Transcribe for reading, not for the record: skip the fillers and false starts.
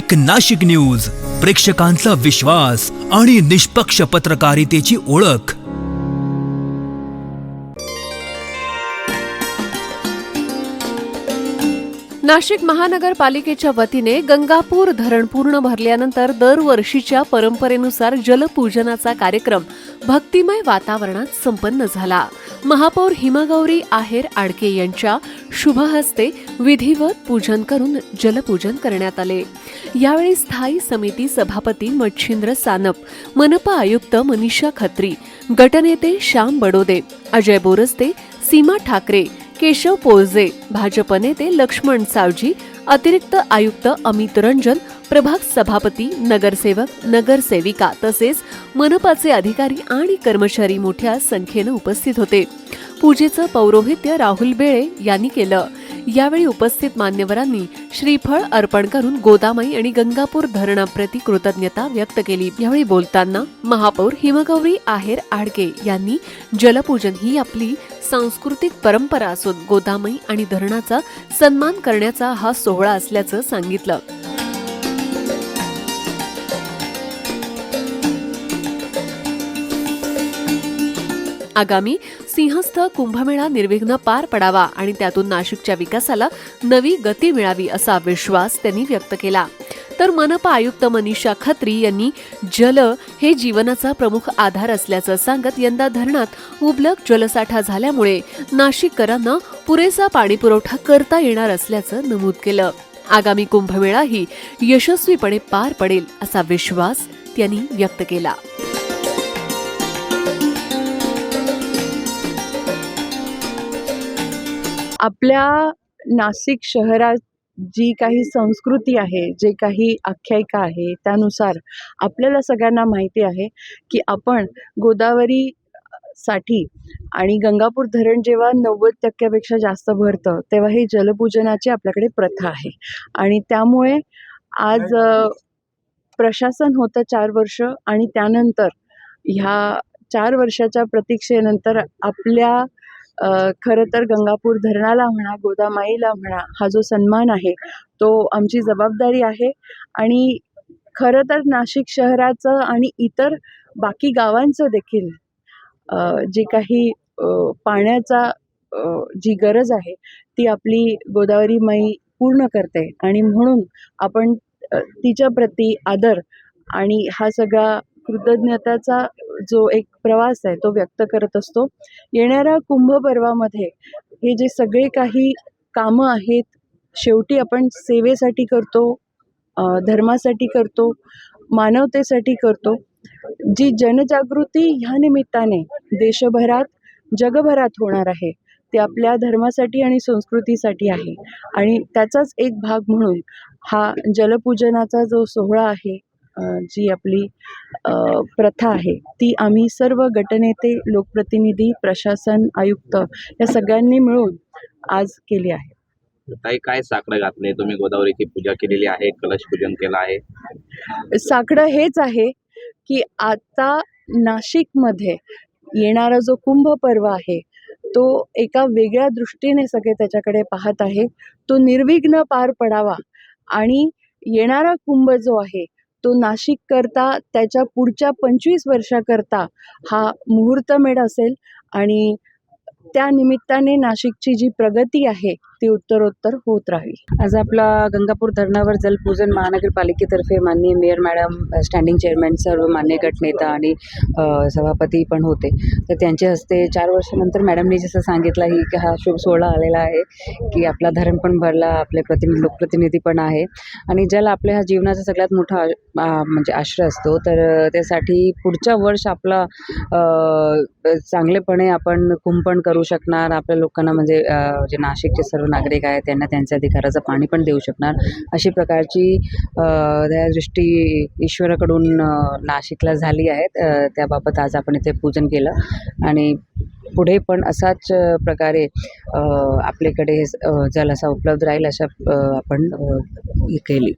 एक नाशिक न्यूज, प्रेक्षकांचा विश्वास आणि निष्पक्ष पत्रकारितेची ओळख। नाशिक महानगरपालिकेच्या वतीने गंगापूर धरण पूर्ण भरल्यानंतर दरवर्षीच्या परंपरेनुसार जलपूजनाचा कार्यक्रम भक्तिमय वातावरणात संपन्न झाला। महापौर हिमगौरी आहेर आडके यांच्या शुभहस्ते विधिवत पूजन करून जलपूजन करण्यात आले। यावेळी स्थायी समिती सभापती मच्छिंद्र सानप, मनपा आयुक्त मनीषा खत्री, गटनेते श्याम बडोदे, अजय बोरस्ते, सीमा ठाकरे, केशव पोळजे, भाजप नेते लक्ष्मण सावजी, अतिरिक्त आयुक्त अमित रंजन, प्रभाग सभापती, नगरसेवक, नगरसेविका तसेच मनपाचे अधिकारी आणि कर्मचारी मोठ्या संख्येने उपस्थित होते। पूजेचं पौरोहित्य राहुल बेळे यांनी केलं। यावेळी उपस्थित मान्यवरांनी श्रीफळ अर्पण करून गोदामाई आणि गंगापूर धरणाप्रती कृतज्ञता व्यक्त केली। यावेळी बोलताना महापौर हिमगौरी आहेर आडके यांनी जलपूजन ही आपली सांस्कृतिक परंपरा असून गोदामाई आणि धरणाचा सन्मान करण्याचा हा सोहळा असल्याचं सांगितलं। आगामी सिंहस्थ कुंभमेळा निर्विघ्न पार पडावा आणि त्यातून नाशिकच्या विकासाला नवी गती मिळावी असा विश्वास त्यांनी व्यक्त केला। तर मनपा आयुक्त मनीषा खत्री यांनी जल हे जीवनाचा प्रमुख आधार असल्याचं सांगत यंदा धरणात मुबलक जलसाठा झाल्यामुळे नाशिककरांना पुरेसा पाणीपुरवठा करता येणार असल्याचं नमूद केलं। आगामी कुंभमेळाही यशस्वीपणे पार पडेल असा विश्वास त्यांनी व्यक्त केला। आपल्या नाशिक शहरात जी काही संस्कृती आहे, जे काही आख्यायिका आहे, त्यानुसार आपल्याला सगळ्यांना माहिती आहे की आपण गोदावरी साठी आणि गंगापूर धरण जेव्हा 90% जास्त भरतं तेव्हा ही जलपूजनाची आपल्याकडे प्रथा आहे। आणि त्यामुळे आज प्रशासन होतं 4 वर्ष आणि त्यानंतर ह्या 4 वर्षाच्या प्रतीक्षेनंतर आपल्या खरं तर गंगापूर धरणाला म्हणा, गोदामाईला म्हणा, हा जो सन्मान आहे तो आमची जबाबदारी आहे। आणि खरं तर नाशिक शहराचं आणि इतर बाकी गावांचं देखील जे काही पाण्याचा जी गरज आहे ती आपली गोदावरी माई पूर्ण करते आणि म्हणून आपण तिच्या प्रती आदर आणि हा सगळा कृतज्ञताचा जो एक प्रवास आहे तो व्यक्त करत असतो। येणाऱ्या कुंभ पर्वामध्ये हे जे सगळे काही कामं आहेत, शेवटी आपण सेवेसाठी करतो, धर्मासाठी करतो, मानवतेसाठी करतो। जी जनजागृती ह्या निमित्ताने देशभरात, जगभरात होणार आहे ते आपल्या धर्मासाठी आणि संस्कृतीसाठी आहे। आणि त्याचाच एक भाग म्हणून हा जलपूजनाचा जो सोहळा आहे, जी आपली प्रथा आहे ती आम्ही सर्व गटनेते, लोकप्रतिनिधी, प्रशासन, आयुक्त या सगळ्यांनी मिळून आज केली आहे। ताई, काय साकडं घातले तुम्ही? गोदावरीची पूजा केलेली आहे, कलश पूजन केलं आहे। साकडं हेच आहे की आता नाशिकमध्ये येणारा जो कुंभ पर्व आहे तो एका वेगळ्या दृष्टीने सगळे त्याच्याकडे पाहत आहे। तो निर्विघ्न पार पडावा आणि येणारा कुंभ जो आहे तो नाशिक करता, त्याच्या पुढच्या 25 वर्षाकरता हा मुहूर्तमेढ असेल आणि त्या निमित्ताने नाशिकची जी प्रगती आहे ती उत्तरोत्तर होत राहील। आज आपला गंगापूर धरणावर जलपूजन महानगरपालिकेतर्फे माननीय मेयर मॅडम, स्टँडिंग चेअरमॅन, सर्व मान्य गटनेता आणि सभापती पण होते। तर त्यांच्या हस्ते 4 वर्षानंतर मॅडमनी जसं सांगितलं की हा शुभ सोहळा आलेला आहे की आपला धरण पण भरला, आपले लोकप्रतिनिधी पण आहे आणि जल आपल्या हा जीवनाचा सगळ्यात मोठा म्हणजे आश्रय असतो। तर त्यासाठी पुढच्या वर्ष आपला चांगलेपणे आपण कुंपण करू शकणार, आपल्या लोकांना म्हणजे जे नाशिकचे सर्व नागरिक आहेत त्यांना त्यांच्या अधिकाराचं पाणी पण देऊ शकणार, अशी प्रकारची दृष्टी ईश्वराकडून नाशिकला झाली आहे। त्याबाबत आज आपण इथे पूजन केलं आणि पुढे पण असाच प्रकारे आपल्याकडे जल असा उपलब्ध राहील अशा आपण केली।